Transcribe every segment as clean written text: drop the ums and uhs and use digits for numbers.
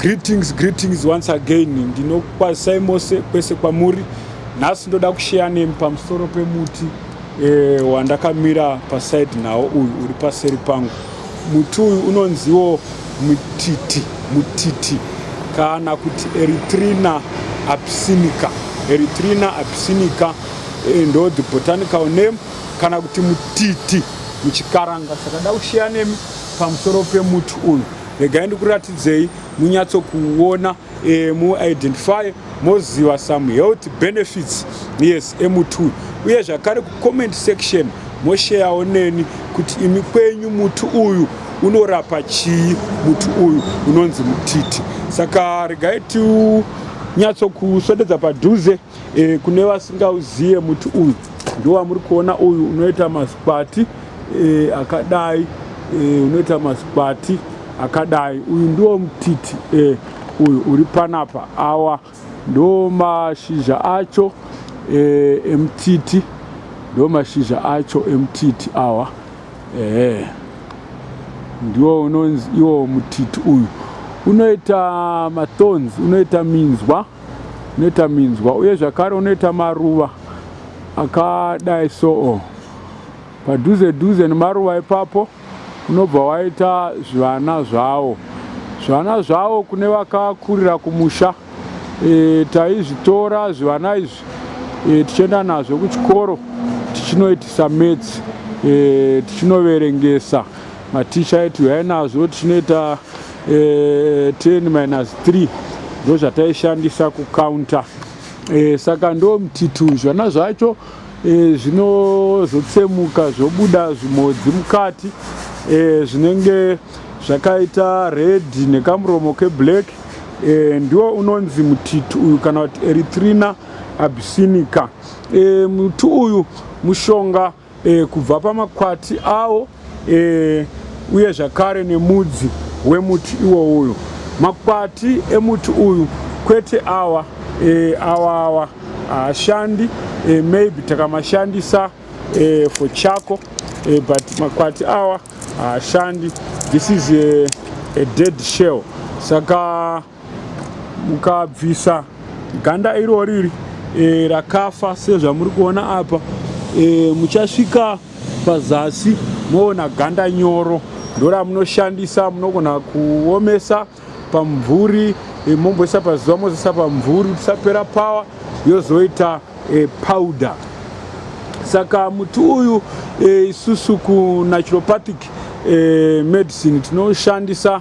Greetings once again. Ndinokwazisai mose kwese kwamuri. Nhasi ndoda kushare nemi pamusoro pemuti wandakamira paside nawo uyu uri paseri pangu. Muti uyu unonziwo mutiti kana kuti Erythrina Abyssinica. Erythrina Abyssinica ndo the botanical name kana kuti mutiti muchikaranga. Saka ndoda kushare nemi pamusoro pemuti uyu. Regai ndikuratidzei munyatso kuona mu-identify moziva some health benefits yes emuti uyu. Uye zvakare kucomment section mosharewo neni kuti imi kwenyu muti uyu unorapa chii, muti uyu unonzi mutiti. Saka regai tinyatso kuswededza padhuze kune vasingauzive muti uyu. Ndowamuri kuona uyu unoita masikwati akadai, unoita masikwati akadai. Uyu ndiwo mutiti uyu uri panapa. Awa ndo mashizha acho emutiti, ndo mashizha acho emutiti awa. Ndiwo unonzi iwo mutiti uyu. Unoita mathorns, unoita minzwa, uye zvakare unoita maruva akadai so. Padhuze nemaruva ipapo unobva waita zvivana zvawo. Zvivana zvawo kune vakakurira kumusha, taizvitora zvivana izvi tichienda nazvo kuchikoro tichinoitisa maths, tichinoverengesa. Maticha etu yainazvo tichinoita 10-3 ndo zvataishandisa kukaunta. Saka ndo mutiti uyu. Zvivana zvacho zvinozotsemuka zvobuda zvimhodzi mukati zvinenge zvakaita red nekamuromo keblack. Ndiwo unonzi mutiti uyu kana kuti Erythrina Abyssinica. Muti uyu mushonga kubva pamakwati awo uye zvakare nemudzi wemuti iwo uyu. Makwati emuti uyu kwete awa haashandi, maybe takamashandisa for charcoal, but makwati awa haashandi. This is a dead shell. Saka mukabvisa ganda irori rakafa sezvamuri kuona apa, muchasvika pazasi moona ganda nyoro. Ndora munoshandisa, munogona kuomesa pamvuri, momboisa pazuva, mozoisa pamvuri tisapera power, yozoita powder. Saka muti uyu isusu ku-naturopathic medicine tinoshandisa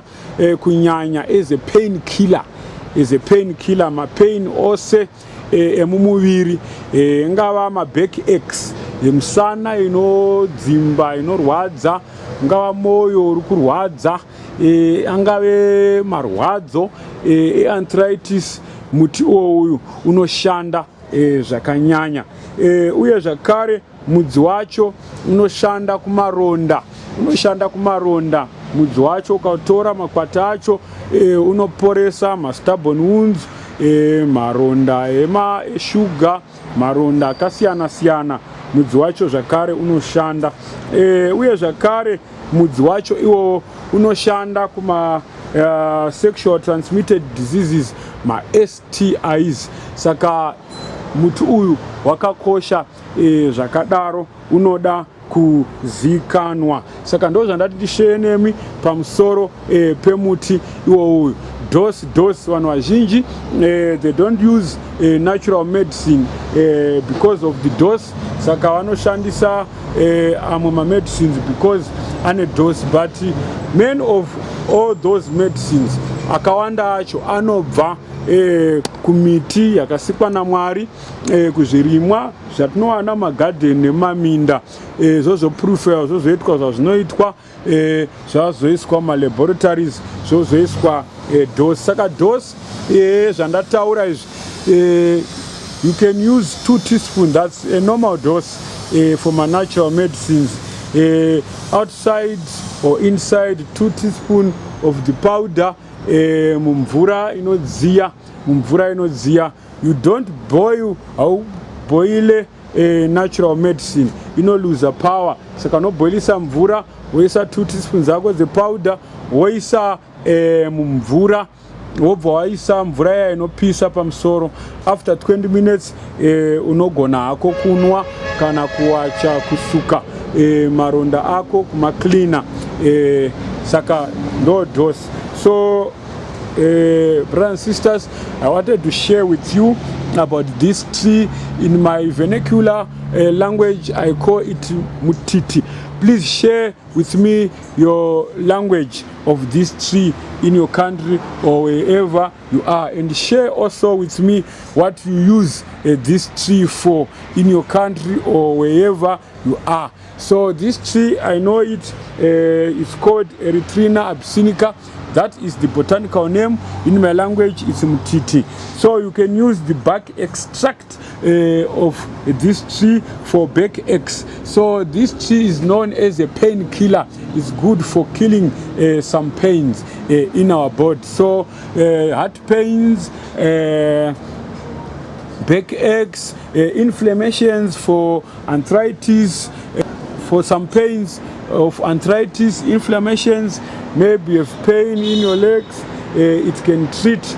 kunyanya as a painkiller. Mapain ose emumuviri, ingava maback aches, yemusana inodzimba inorwadza, ungava moyo uri kurwadza, angave marwadzo arthritis, muti uyu unoshanda zvakanyanya. Uye zvakare mudzi wacho unoshanda kumaronda. Mudzi wacho ukautora makwati acho unoporesa ma-stubborn wounds, maronda eshuga, maronda akasiyana-siyana. Mudzi wacho zvakare unoshanda. Uye zvakare mudzi wacho iwo unoshanda kuma sexual transmitted diseases, ma-STIs. Saka muti uyu wakakosha zvakadaro, unoda kuzikanwa. Saka ndo zvandati tishare nemi pamusoro pemuti iwo uyu. Dose vanhu vazhinji they don't use natural medicine because of the dose. Saka vanoshandisa amwe ma-medicines because ane dose, but many of all those medicines akawanda acho anobva kumiti yakasikwa naMwari, kuzvirimwa zvatinowana magadheni nemaminda. Zvozoprofewa, zvozoitwa zvazvinoitwa, zvazoiswa malaboratories, zvozoiswa dose. Saka dose zvandataura izvi, you can use 2 teaspoons, that's a normal dose for my natural medicines. Outside or inside 2 teaspoons of the powder mumvura inodziya. You don't boil, boil natural medicine, lose power. Saka noboilisa mvura, woisa 2 teaspoons zako the powder, woisa mumvura wobva waisa mvura iya inopisa pamusoro. After 20 minutes unogona hako kunwa kana kuwacha kusuka maronda ako kumaklina. Saka ndo dose. So brothers and sisters, I wanted to share with you about this tree. In my vernacular language, I call it Mutiti. Please share with me your language of this tree in your country or wherever you are, and share also with me what you use this tree for in your country or wherever you are. So this tree, I know it is called Erythrina Abyssinica. That is the botanical name. In my language, it's Mutiti. So you can use the bark extract of this tree for backaches. So this tree is known as a painkiller. It's good for killing some pains in our body. So heart pains, backaches, inflammations for arthritis, for some pains of arthritis, inflammations, maybe you have pain in your legs, it can treat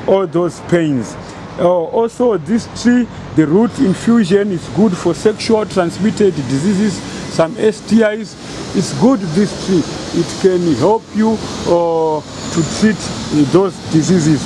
all those pains. Also, this tree, the root infusion is good for sexual transmitted diseases, some STIs. It's good, this tree. It can help you to treat those diseases.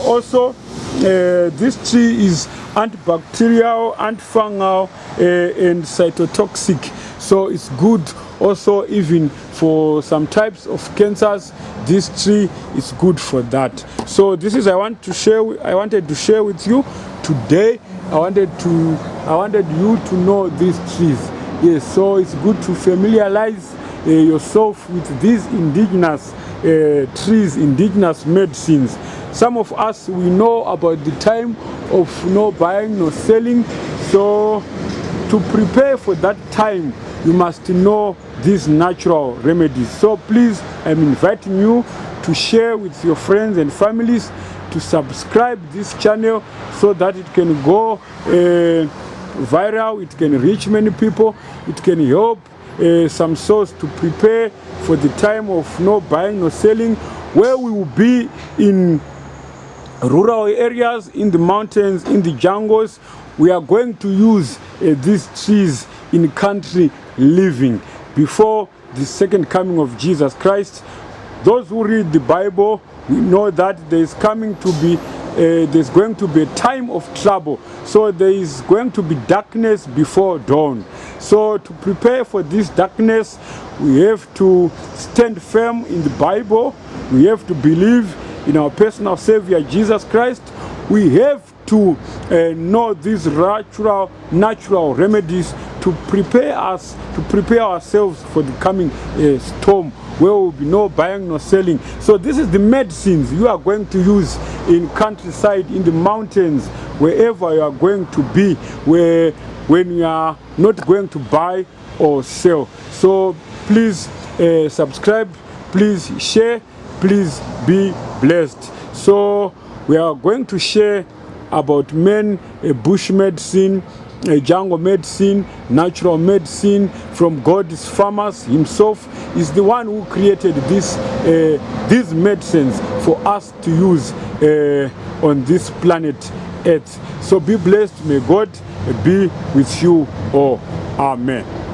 Also, this tree is antibacterial, antifungal, and cytotoxic. So it's good also even for some types of cancers. This tree is good for that. So this is I wanted to share with you today. I wanted you to know these trees. Yes, so it's good to familiarize yourself with these indigenous trees, indigenous medicines. Some of us, we know about the time of no buying, no selling. So to prepare for that time, you must know these natural remedies. So please, I'm inviting you to share with your friends and families, to subscribe this channel so that it can go viral, it can reach many people, it can help some souls to prepare for the time of no buying, no selling, where we will be in rural areas, in the mountains, in the jungles. We are going to use these trees in country living before the second coming of Jesus Christ. Those who read the Bible, we know that there's going to be a time of trouble. So there is going to be darkness before dawn. So to prepare for this darkness, we have to stand firm in the Bible. We have to believe in our personal Savior Jesus Christ. We have to know these natural remedies to prepare ourselves for the coming storm, where will be no buying, no selling. So this is the medicines you are going to use in countryside, in the mountains, wherever you are going to be, when you are not going to buy or sell. So please subscribe, please share, please be blessed. So we are going to share about bush medicine, jungle medicine, natural medicine from God's farmers himself. Is the one who created these medicines for us to use on this planet Earth. So be blessed. May God be with you all. Amen.